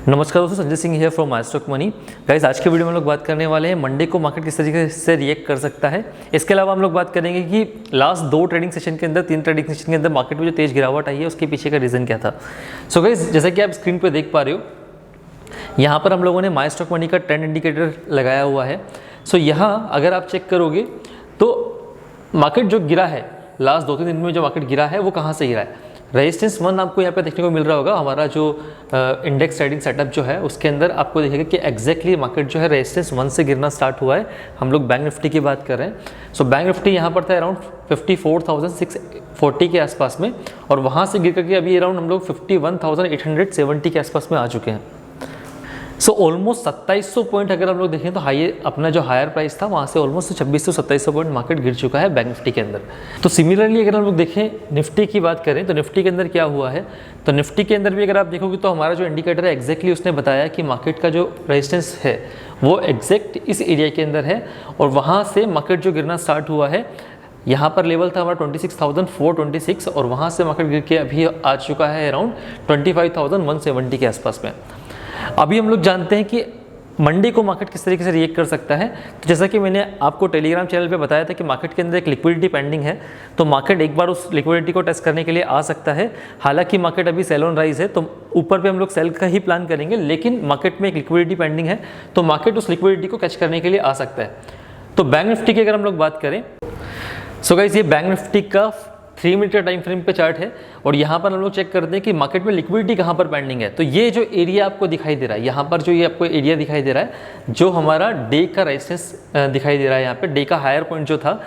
नमस्कार दोस्तों, Sanjay Singh here from my stock money. Guys, आज के वीडियो में हम लोग बात करने वाले हैं मंडे को मार्केट किस तरीके से रिएक्ट कर सकता है। इसके अलावा हम लोग बात करेंगे कि लास्ट दो ट्रेडिंग सेशन के अंदर, तीन ट्रेडिंग सेशन के अंदर मार्केट में जो तेज गिरावट आई है उसके पीछे का रीज़न क्या था। सो गाइस, जैसा कि आप स्क्रीन पर देख पा रहे हो, यहाँ पर हम लोगों ने माय स्टॉक मनी का ट्रेंड इंडिकेटर लगाया हुआ है। सो यहाँ अगर आप चेक करोगे तो मार्केट जो गिरा है लास्ट दो तीन दिन में, जो मार्केट गिरा है वो कहाँ से गिरा है। रेजिस्टेंस 1 आपको यहाँ पे देखने को मिल रहा होगा। हमारा जो इंडेक्स ट्रेडिंग सेटअप जो है उसके अंदर आपको दिखेगा कि एग्जैक्टली मार्केट जो है रेजिस्टेंस 1 से गिरना स्टार्ट हुआ है। हम लोग बैंक निफ्टी की बात कर रहे हैं। सो बैंक निफ्टी यहाँ पर था अराउंड 54,640 के आसपास में, और वहाँ से गिर करके अभी अराउंड हम लोग 51,870 के आसपास में आ चुके हैं। सो ऑलमोस्ट 2700 पॉइंट अगर हम लोग देखें तो अपना जो हायर प्राइस था वहाँ से ऑलमोस्ट 2600-2700 पॉइंट मार्केट गिर चुका है बैंक निफ्टी के अंदर। तो सिमिलरली अगर हम लोग देखें निफ्टी की बात करें तो निफ्टी के अंदर क्या हुआ है, तो निफ्टी के अंदर भी अगर आप देखोगे तो हमारा जो इंडिकेटर है एग्जैक्टली उसने बताया कि मार्केट का जो रेजिस्टेंस है वो एग्जैक्ट इस एरिया के अंदर है, और वहाँ से मार्केट जो गिरना स्टार्ट हुआ है। यहाँ पर लेवल था हमारा 26,426, और वहाँ से मार्केट गिर के अभी आ चुका है अराउंड 25,170 के आसपास में। अभी हम लोग जानते हैं कि मंडे को मार्केट किस तरीके से रिएक्ट कर सकता है। तो जैसा कि मैंने आपको टेलीग्राम चैनल पे बताया था कि मार्केट के अंदर एक लिक्विडिटी पेंडिंग है, तो मार्केट एक बार उस लिक्विडिटी को टेस्ट करने के लिए आ सकता है। हालांकि मार्केट अभी सेल ऑन राइज है, तो ऊपर पे हम लोग सेल का ही प्लान करेंगे, लेकिन मार्केट में एक लिक्विडिटी पेंडिंग है, तो मार्केट उस लिक्विडिटी को कैच करने के लिए आ सकता है। तो बैंक निफ्टी की अगर हम लोग बात करें, सो गाइस ये बैंक निफ्टी का 3 मिनट का टाइम फ्रेम पे चार्ट है, और यहाँ पर हम लोग चेक करते हैं कि मार्केट में लिक्विडिटी कहाँ पर पेंडिंग है। तो ये जो एरिया आपको दिखाई दे रहा है, यहाँ पर जो ये आपको एरिया दिखाई दे रहा है, जो हमारा डे का रेजिस्टेंस दिखाई दे रहा है, यहाँ पे डे का हायर पॉइंट जो था,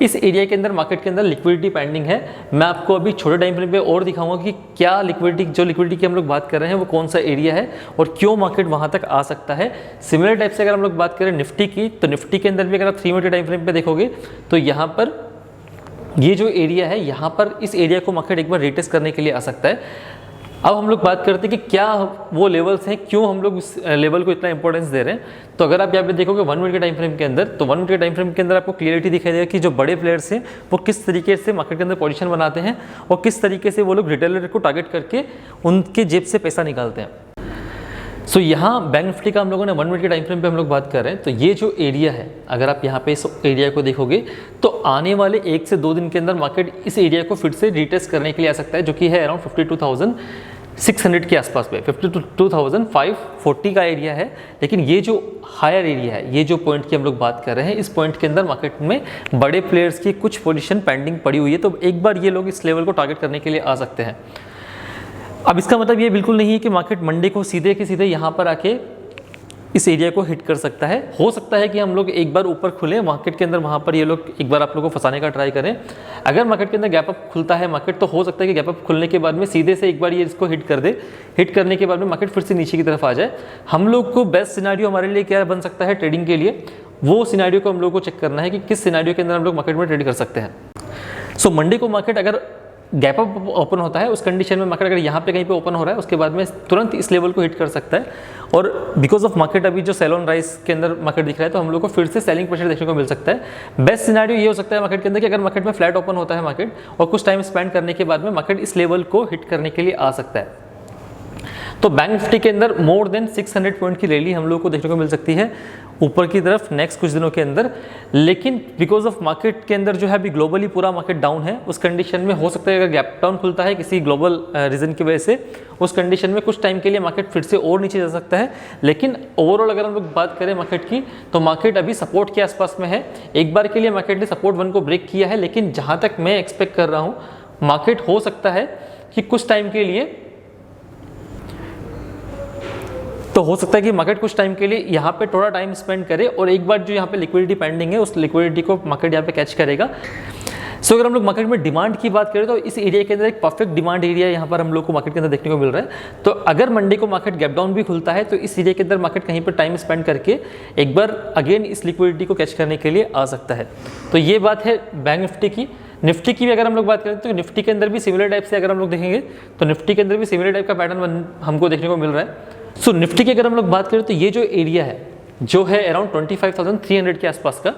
इस एरिया के अंदर मार्केट के अंदर लिक्विडिटी पेंडिंग है। मैं आपको अभी छोटे टाइम फ्रेम पे और दिखाऊंगा कि क्या लिक्विडिटी की हम लोग बात कर रहे हैं वो कौन सा एरिया है और क्यों मार्केट वहाँ तक आ सकता है। सिमिलर टाइप से अगर हम लोग बात करें निफ्टी की, तो निफ्टी के अंदर भी अगर आप 3 मिनट टाइम फ्रेम पे देखोगे तो यहाँ पर ये जो एरिया है, यहाँ पर इस एरिया को मार्केट एक बार रिटेस्ट करने के लिए आ सकता है। अब हम लोग बात करते हैं कि क्या वो लेवल्स हैं, क्यों हम लोग उस लेवल को इतना इंपॉर्टेंस दे रहे हैं। तो अगर आप यहाँ पे देखोगे 1 मिनट के टाइम फ्रेम के अंदर, तो 1 मिनट के टाइम फ्रेम के अंदर आपको क्लियरिटी दिखाई देगा कि जो बड़े प्लेयर्स हैं वो किस तरीके से मार्केट के अंदर पोजीशन बनाते हैं और किस तरीके से वो लोग रिटेलर को टारगेट करके उनके जेब से पैसा निकालते हैं। सो यहाँ बैंक निफ्टी का हम लोगों ने 1 मिनट के टाइम फ्रेम पे हम लोग बात कर रहे हैं। तो ये जो एरिया है, अगर आप यहाँ पे इस एरिया को देखोगे तो आने वाले 1 से 2 दिन के अंदर मार्केट इस एरिया को फिर से रिटेस्ट करने के लिए आ सकता है, जो कि है अराउंड 52,600 के आसपास में। 52,540 का एरिया है। लेकिन ये जो हायर एरिया है, ये जो पॉइंट की हम लोग बात कर रहे हैं, इस पॉइंट के अंदर मार्केट में बड़े प्लेयर्स की कुछ पोजिशन पेंडिंग पड़ी हुई है, तो एक बार ये लोग इस लेवल को टारगेट करने के लिए आ सकते हैं। अब इसका मतलब ये बिल्कुल नहीं है कि मार्केट मंडे को सीधे के सीधे यहाँ पर आके इस एरिया को हिट कर सकता है। हो सकता है कि हम लोग एक बार ऊपर खुले मार्केट के अंदर, वहाँ पर ये लोग एक बार आप लोगों को फंसाने का ट्राई करें। अगर मार्केट के अंदर गैप अप खुलता है मार्केट, तो हो सकता है कि गैप अप खुलने के बाद में सीधे से एक बार ये इसको हिट कर दे। हिट करने के बाद में मार्केट फिर से नीचे की तरफ आ जाए। हम लोग को बेस्ट सिनेरियो हमारे लिए क्या बन सकता है ट्रेडिंग के लिए, वो सिनेरियो को हम लोग को चेक करना है कि किस सिनेरियो के अंदर हम लोग मार्केट में ट्रेड कर सकते हैं। सो मंडे को मार्केट अगर गैप अप ओपन होता है, उस कंडीशन में मार्केट अगर यहाँ पे कहीं पे ओपन हो रहा है, उसके बाद में तुरंत इस लेवल को हिट कर सकता है। और बिकॉज ऑफ मार्केट अभी जो सेल ऑन राइज के अंदर मार्केट दिख रहा है, तो हम लोग को फिर से सेलिंग प्रेशर देखने को मिल सकता है। बेस्ट सिनेरियो ये हो सकता है मार्केट के अंदर कि अगर मार्केट में फ्लैट ओपन होता है मार्केट, और कुछ टाइम स्पेंड करने के बाद में मार्केट इस लेवल को हिट करने के लिए आ सकता है। तो बैंक निफ्टी के अंदर मोर देन 600 पॉइंट की रैली हम लोग को देखने को मिल सकती है ऊपर की तरफ नेक्स्ट कुछ दिनों के अंदर। लेकिन बिकॉज ऑफ मार्केट के अंदर जो है अभी ग्लोबली पूरा मार्केट डाउन है, उस कंडीशन में हो सकता है अगर गैप डाउन खुलता है किसी ग्लोबल रीजन की वजह से, उस कंडीशन में कुछ टाइम के लिए मार्केट फिर से और नीचे जा सकता है। लेकिन ओवरऑल अगर हम लोग बात करें मार्केट की, तो मार्केट अभी सपोर्ट के आसपास में है। एक बार के लिए मार्केट ने सपोर्ट 1 को ब्रेक किया है, लेकिन जहाँ तक मैं एक्सपेक्ट कर रहा हूँ मार्केट हो सकता है कि कुछ टाइम के लिए, तो हो सकता है कि मार्केट कुछ टाइम के लिए यहाँ पे थोड़ा टाइम स्पेंड करे, और एक बार जो यहाँ पे लिक्विडिटी पेंडिंग है उस लिक्विडिटी को मार्केट यहाँ पे कैच करेगा। सो अगर हम लोग मार्केट में डिमांड की बात करें, तो इस एरिया के अंदर एक परफेक्ट डिमांड एरिया यहाँ पर हम लोग को मार्केट के अंदर देखने को मिल रहा है। तो अगर मंडे को मार्केट गैप डाउन भी खुलता है, तो इस एरिया के अंदर मार्केट कहीं पर टाइम स्पेंड करके एक बार अगेन इस लिक्विडिटी को कैच करने के लिए आ सकता है। तो ये बात है बैंक निफ्टी की। निफ्टी की भी अगर हम लोग बात करें, तो निफ्टी के अंदर भी सिमिलर टाइप से अगर हम लोग देखेंगे, तो निफ्टी के अंदर भी सिमिलर टाइप का पैटर्न हमको देखने को मिल रहा है। सो निफ्टी की अगर हम लोग बात करें, तो ये जो एरिया है जो है अराउंड 25,300 के आसपास का,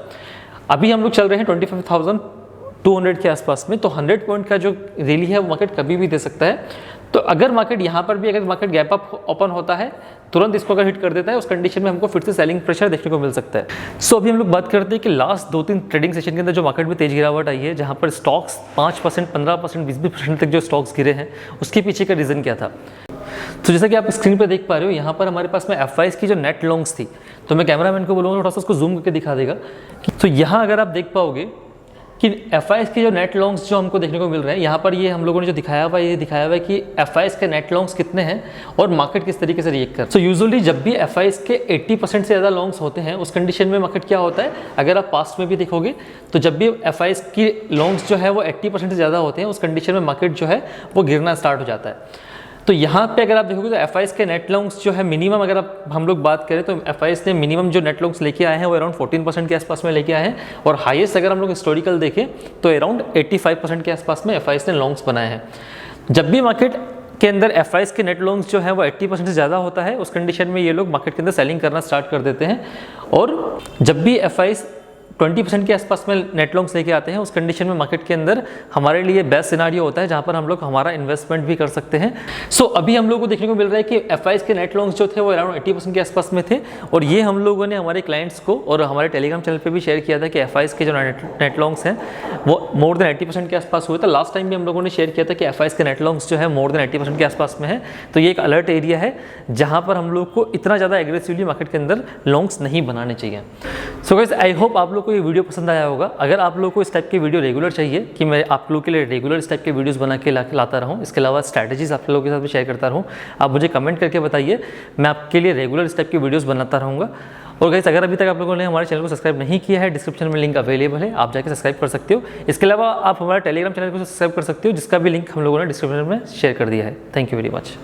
अभी हम लोग चल रहे हैं 25,200 के आसपास में। तो 100 पॉइंट का जो रैली है वो मार्केट कभी भी दे सकता है। तो अगर मार्केट यहाँ पर भी अगर मार्केट गैप अप ओपन होता है, तुरंत इसको अगर हिट कर देता है, उस कंडीशन में हमको फिर से सेलिंग प्रेशर देखने को मिल सकता है। सो अभी हम लोग बात करते हैं कि लास्ट 2-3 ट्रेडिंग सेशन के अंदर जो मार्केट में तेज गिरावट आई है, जहाँ पर स्टॉक्स 5%, 15%, 20% तक जो स्टॉक्स गिरे हैं, उसके पीछे का रीज़न क्या था। तो जैसा कि आप स्क्रीन पर देख पा रहे हो, यहाँ पर हमारे पास में FIs की जो नेट लॉन्ग्स थी, तो मैं कैमरामैन को बोलूँगा थोड़ा सा उसको जूम करके दिखा देगा। तो यहाँ अगर आप देख पाओगे कि FIs के जो नेट लॉन्ग्स जो हमको देखने को मिल रहे हैं, यहाँ पर ये हम लोगों ने जो दिखाया हुआ है, ये दिखाया हुआ है कि FIs के नेट लॉन्ग्स कितने हैं और मार्केट किस तरीके से रिएक्ट कर। सो यूजुअली जब भी FIs के 80% से ज़्यादा लॉन्ग्स होते हैं, उस कंडीशन में मार्केट क्या होता है, अगर आप पास्ट में भी देखोगे तो जब भी FIs की लॉन्ग्स जो है वो 80% से ज़्यादा होते हैं, उस कंडीशन में मार्केट जो है वो गिरना स्टार्ट हो जाता है। तो यहाँ पे अगर आप देखोगे तो FIs के नेट लॉन्ग्स जो है मिनिमम, अगर हम लोग बात करें तो FIs ने मिनिमम जो नेट लॉन्ग्स लेके आए हैं वो अराउंड 14% के आसपास में लेके आए हैं, और हाईएस्ट अगर हम लोग हिस्टोरिकल देखें तो अराउंड 85% के आसपास में FIs ने लॉन्ग्स बनाए हैं। जब भी मार्केट के अंदर FIs के नेट लॉन्ग्स जो है वो 80% से ज़्यादा होता है, उस कंडीशन में ये लोग मार्केट के अंदर सेलिंग करना स्टार्ट कर देते हैं। और जब भी FIs 20% के आसपास में नेट लॉन्ग्स लेके आते हैं, उस कंडीशन में मार्केट के अंदर हमारे लिए बेस्ट सिनारियो होता है, जहां पर हम लोग हमारा इन्वेस्टमेंट भी कर सकते हैं। सो अभी हम लोगों को देखने को मिल रहा है कि FIs के नेट लॉन्ग्स जो थे वो अराउंड 80% के आसपास में थे, और ये हम लोगों ने हमारे क्लाइंट्स को और हमारे टेलीग्राम चैनल पे भी शेयर किया था कि FIs के जो नेट लॉन्ग्स हैं वो मोर देन 80% के आसपास हुए। तो लास्ट टाइम भी हम लोगों ने शेयर किया था कि FIs के नेट लॉन्ग्स जो है मोर देन 80% के आसपास में है। तो ये एक अलर्ट एरिया है जहाँ पर हम लोग को इतना ज़्यादा एग्रेसिवली मार्केट के अंदर लॉन्ग्स नहीं बनाने चाहिए। सो गाइस, आई होप आप लोग को ये वीडियो पसंद आया होगा। अगर आप लोग को इस टाइप के वीडियो रेगुलर चाहिए कि मैं आप लोग के लिए रेगुलर इस टाइप के वीडियोस बना के लाता रहूं, इसके अलावा स्ट्रैटेजीज आप लोगों के साथ भी शेयर करता रहूं, आप मुझे कमेंट करके बताइए, मैं आपके लिए रेगुलर इस टाइप के वीडियोस बनाता रहूँगा। और गाइस, अगर अभी तक आप लोगों ने हमारे चैनल को सब्सक्राइब नहीं किया है, डिस्क्रिप्शन में लिंक अवेलेबल है, आप जाकर सब्सक्राइब कर सकते हो। इसके अलावा आप हमारे टेलीग्राम चैनल को सब्सक्राइब कर सकते हो, जिसका भी लिंक हम लोगों ने डिस्क्रिप्शन में शेयर कर दिया है। Thank you very much.